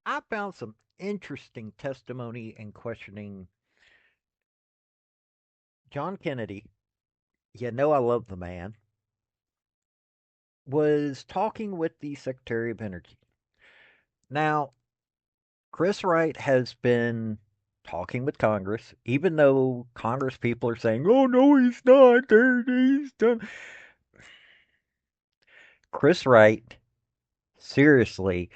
I found some interesting testimony and questioning John Kennedy. You know, I love the man. Was talking with the Secretary of Energy. Now, Chris Wright has been talking with Congress, even though Congress people are saying, "Oh no, he's not. He's done." Chris Wright, seriously,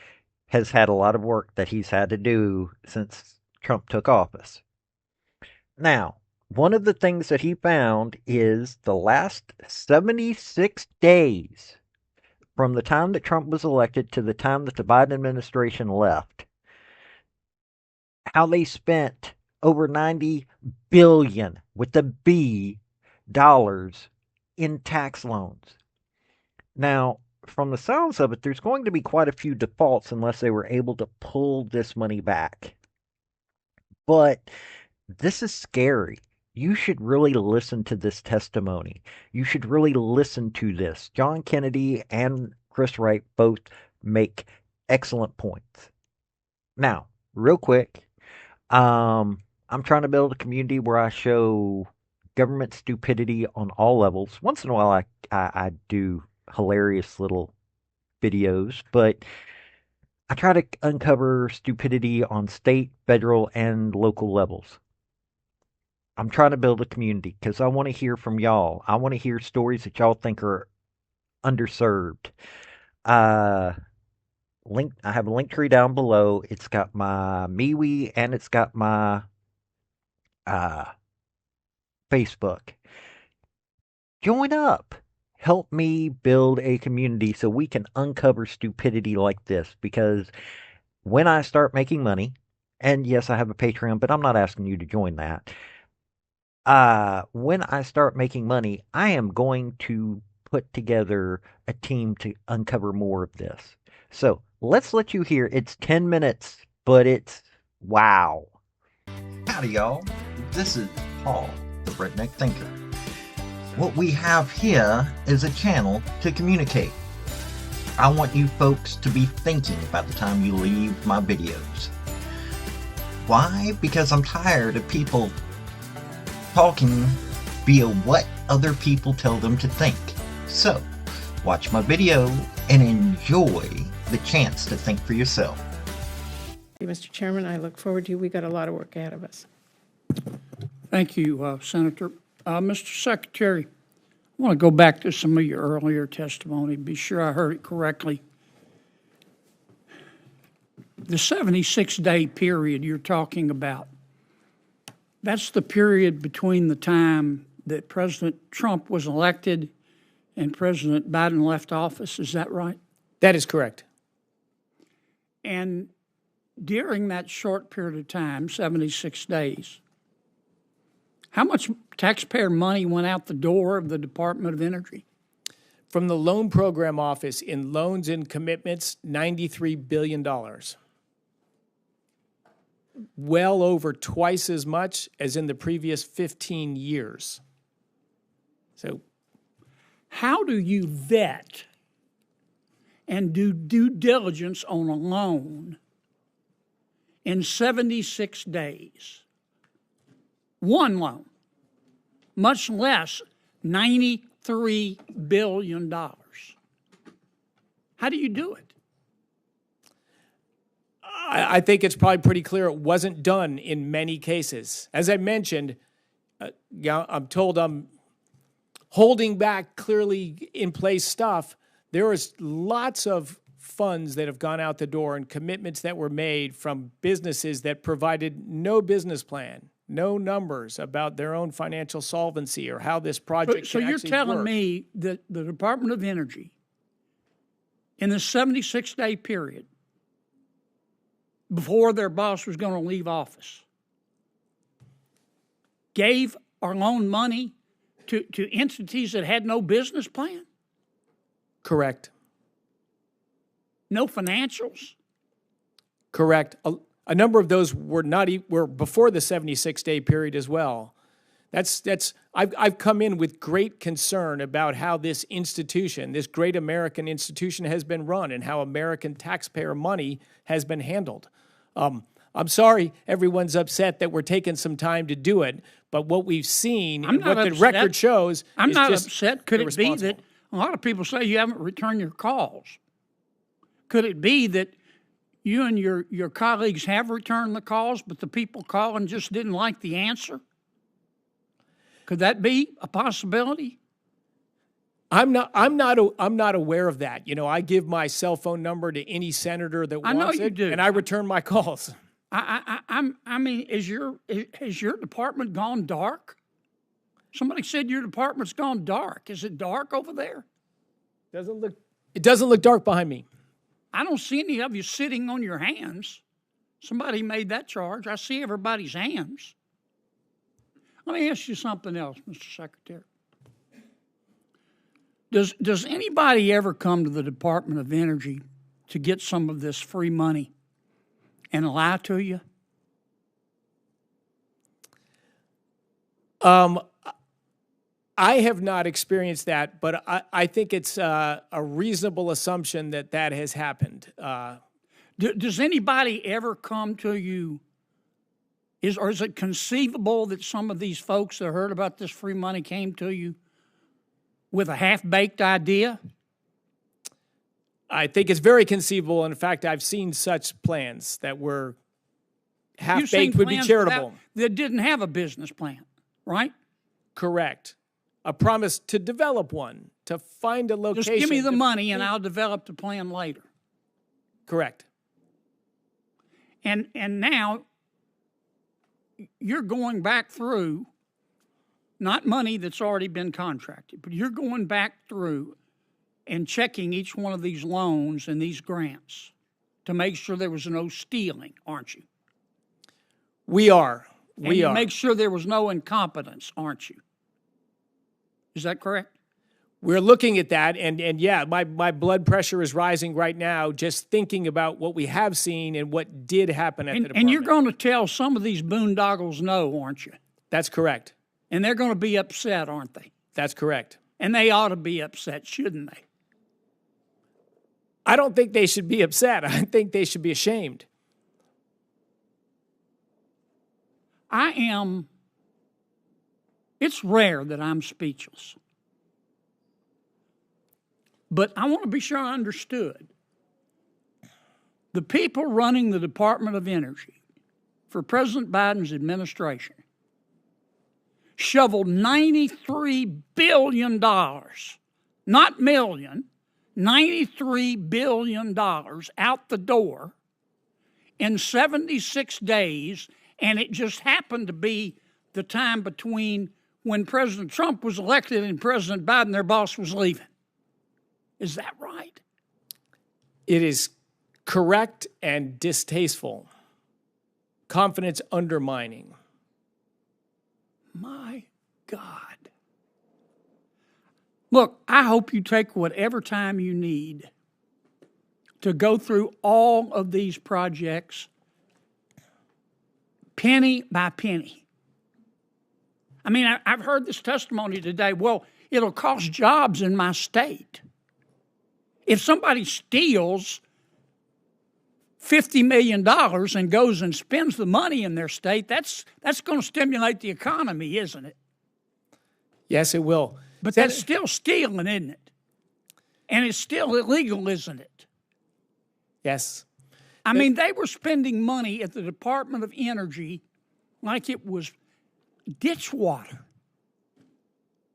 has had a lot of work that he's had to do since Trump took office. Now, one of the things that he found is the last 76 days from the time that Trump was elected to the time that the Biden administration left, how they spent over 90 billion with the B dollars in tax loans. Now, from the sounds of it, there's going to be quite a few defaults unless they were able to pull this money back. But this is scary. You should really listen to this testimony. You should really listen to this. John Kennedy and Chris Wright both make excellent points. Now, real quick, I'm trying to build a community where I show government stupidity on all levels. Once in a while, I do hilarious little videos, but I try to uncover stupidity on state, federal, and local levels. I'm trying to build a community because I want to hear from y'all. I want to hear stories that y'all think are underserved. Uh, I have a link tree down below. It's got my MeWe and it's got my uh, Facebook. Join up. Help me build a community so we can uncover stupidity like this. Because when I start making money, and yes, I have a Patreon, but I'm not asking you to join that. When I start making money, I am going to put together a team to uncover more of this. So let's let you hear. It's 10 minutes, but it's wow. Howdy, y'all. This is Paul, the Redneck Thinker. What we have here is a channel to communicate. I want you folks to be thinking by the time you leave my videos. Why? Because I'm tired of people talking via what other people tell them to think. So, watch my video and enjoy the chance to think for yourself. Mr. Chairman, I look forward to you. We got a lot of work ahead of us. Thank you, Senator. Mr. Secretary, I want to go back to some of your earlier testimony, be sure I heard it correctly. The 76-day period you're talking about, that's the period between the time that President Trump was elected and President Biden left office. Is that right? That is correct. And during that short period of time, 76 days, how much taxpayer money went out the door of the Department of Energy? From the Loan Program Office in loans and commitments, $93 billion. Well over twice as much as in the previous 15 years. So, how do you vet and do due diligence on a loan in 76 days? One loan, much less $93 billion. How do you do it? I think it's probably pretty clear it wasn't done in many cases. As I mentioned, I'm told I'm holding back clearly in place stuff. There is lots of funds that have gone out the door and commitments that were made from businesses that provided no business plan, no numbers about their own financial solvency or how this project So can you're actually telling work. me that the Department of Energy, in the 76-day period, before their boss was going to leave office, gave or loaned money to entities that had no business plan? Correct. No financials? Correct. A number of those were not were before the 76-day period as well. I've come in with great concern about how this institution, this great American institution, has been run and how American taxpayer money has been handled. I'm sorry everyone's upset that we're taking some time to do it, but what we've seen and what the record shows I'm is not just upset. Could it be that a lot of people say you haven't returned your calls? Could it be that you and your colleagues have returned the calls, but the people calling just didn't like the answer? Could that be a possibility? I'm not aware of that. You know, I give my cell phone number to any senator that wants it, and I return my calls. I mean, has your department gone dark? Somebody said your department's gone dark. Is it dark over there? It doesn't look dark behind me. I don't see any of you sitting on your hands. Somebody made that charge. I see everybody's hands. Let me ask you something else, Mr. Secretary. Does anybody ever come to the Department of Energy to get some of this free money and lie to you? I have not experienced that, but I think it's a reasonable assumption that that has happened. Does anybody ever come to you? Or is it conceivable that some of these folks that heard about this free money came to you with a half-baked idea? I think it's very conceivable. In fact, I've seen such plans that were half-baked would be charitable. That didn't have a business plan, right? Correct. A promise to develop one, to find a location. Just give me the money and I'll develop the plan later. Correct. And now you're going back through, not money that's already been contracted, but you're going back through and checking each one of these loans and these grants to make sure there was no stealing, aren't you? We are. And make sure there was no incompetence, aren't you? Is that correct? We're looking at that, and yeah, my blood pressure is rising right now just thinking about what we have seen and what did happen at the department. And you're going to tell some of these boondoggles no, aren't you? That's correct. And they're going to be upset, aren't they? That's correct. And they ought to be upset, shouldn't they? I don't think they should be upset. I think they should be ashamed. It's rare that I'm speechless. But I want to be sure I understood. The people running the Department of Energy for President Biden's administration shoveled $93 billion, not million, $93 billion out the door in 76 days, and it just happened to be the time between when President Trump was elected and President Biden, their boss, was leaving. Is that right? It is correct and distasteful. Confidence undermining. My God. Look, I hope you take whatever time you need to go through all of these projects penny by penny. I mean, I've heard this testimony today. Well, it'll cost jobs in my state. If somebody steals $50 million and goes and spends the money in their state, that's going to stimulate the economy, isn't it? Yes, it will. But that's still stealing, isn't it? And it's still illegal, isn't it? Yes. I mean, they were spending money at the Department of Energy like it was ditch water.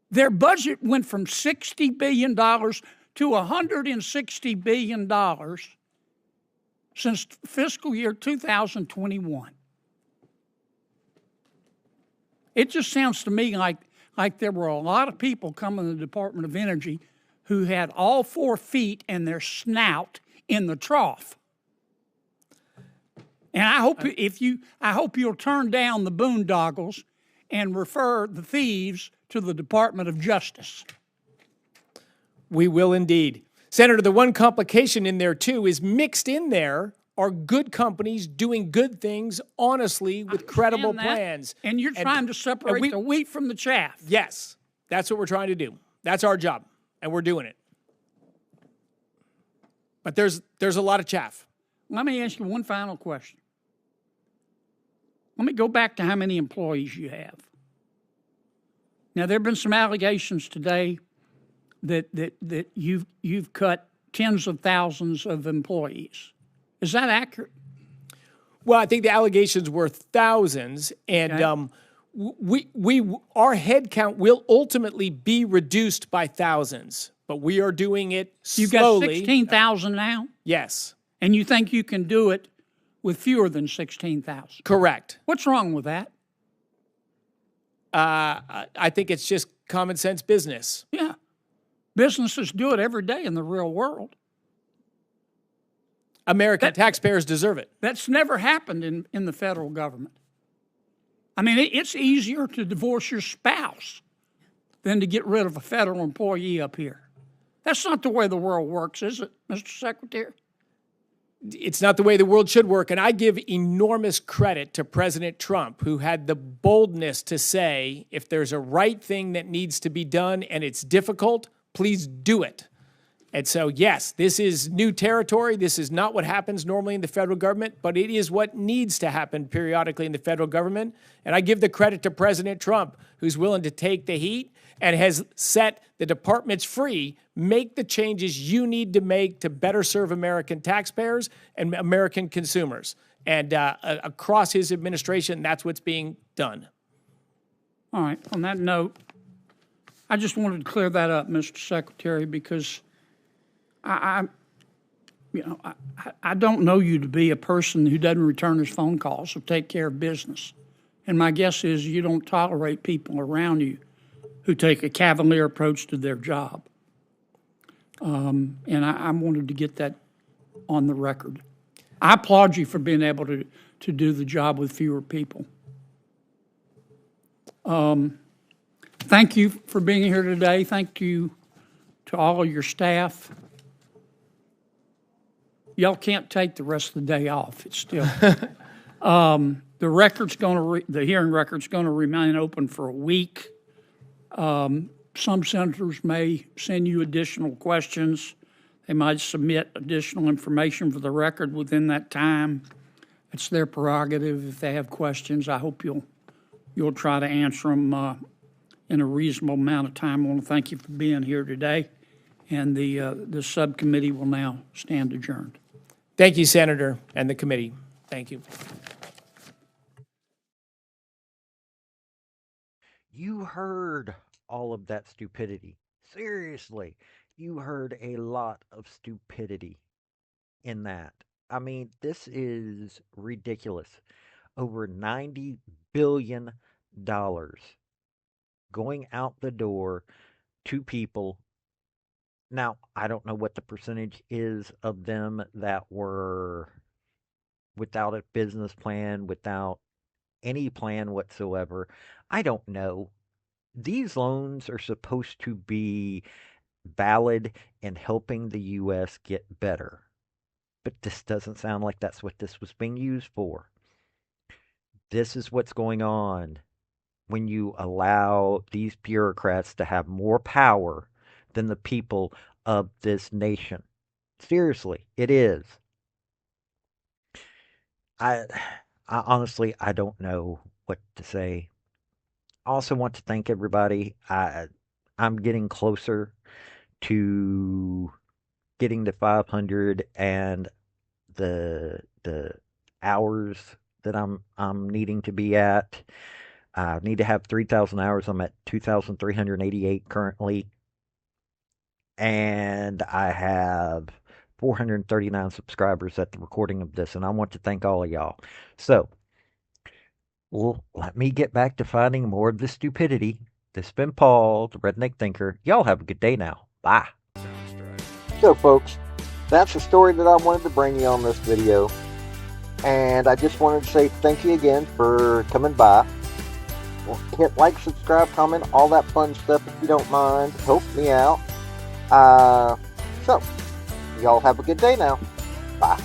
Their budget went from $60 billion to $160 billion since fiscal year 2021. It just sounds to me like there were a lot of people coming to the Department of Energy who had all 4 feet and their snout in the trough. And I hope you'll turn down the boondoggles and refer the thieves to the Department of Justice. We will indeed. Senator, the one complication in there, too, is mixed in there are good companies doing good things honestly with credible that. plans. And you're trying to separate the wheat from the chaff. Yes, that's what we're trying to do. That's our job, and we're doing it. But there's a lot of chaff. Let me ask you one final question. Let me go back to how many employees you have. Now, there have been some allegations today that you've cut tens of thousands of employees. Is that accurate? Well, I think the allegations were thousands, and our head count will ultimately be reduced by thousands, but we are doing it slowly. You've got 16,000 now? Yes. And you think you can do it with fewer than 16,000? Correct. What's wrong with that? I think it's just common sense business. Yeah. Businesses do it every day in the real world. American taxpayers deserve it. That's never happened in the federal government. I mean, it's easier to divorce your spouse than to get rid of a federal employee up here. That's not the way the world works, is it, Mr. Secretary? It's not the way the world should work. And I give enormous credit to President Trump, who had the boldness to say, if there's a right thing that needs to be done and it's difficult, please do it. And so, yes, this is new territory. This is not what happens normally in the federal government, but it is what needs to happen periodically in the federal government. And I give the credit to President Trump, who's willing to take the heat and has set the departments free. Make the changes you need to make to better serve American taxpayers and American consumers. And across his administration, that's what's being done. All right. On that note, I just wanted to clear that up, Mr. Secretary, because I don't know you to be a person who doesn't return his phone calls or take care of business. And my guess is you don't tolerate people around you who take a cavalier approach to their job. And I wanted to get that on the record. I applaud you for being able to do the job with fewer people. Thank you for being here today. Thank you to all of your staff. Y'all can't take the rest of the day off. It's still the hearing record's going to remain open for a week. Some senators may send you additional questions. They might submit additional information for the record within that time. It's their prerogative. If they have questions, I hope you'll try to answer them in a reasonable amount of time. I want to thank you for being here today, and the subcommittee will now stand adjourned. Thank you, Senator, and the committee. Thank you. You heard all of that stupidity. Seriously, you heard a lot of stupidity in that. I mean, this is ridiculous. Over $90 billion going out the door to people. Now, I don't know what the percentage is of them that were without a business plan, without any plan whatsoever. I don't know. These loans are supposed to be valid in helping the U.S. get better. But this doesn't sound like that's what this was being used for. This is what's going on when you allow these bureaucrats to have more power than the people of this nation. Seriously, it is. I honestly, I don't know what to say. I also want to thank everybody. I'm getting closer to getting to 500 and the hours that I'm needing to be at. I need to have 3,000 hours. I'm at 2,388 currently. And I have 439 subscribers at the recording of this, and I want to thank all of y'all. So, well, let me get back to finding more of this stupidity. This has been Paul, the Redneck Thinker. Y'all have a good day now. Bye. So, folks, that's the story that I wanted to bring you on this video. And I just wanted to say thank you again for coming by. Well, hit like, subscribe, comment, all that fun stuff if you don't mind. Help me out. So, y'all have a good day now. Bye.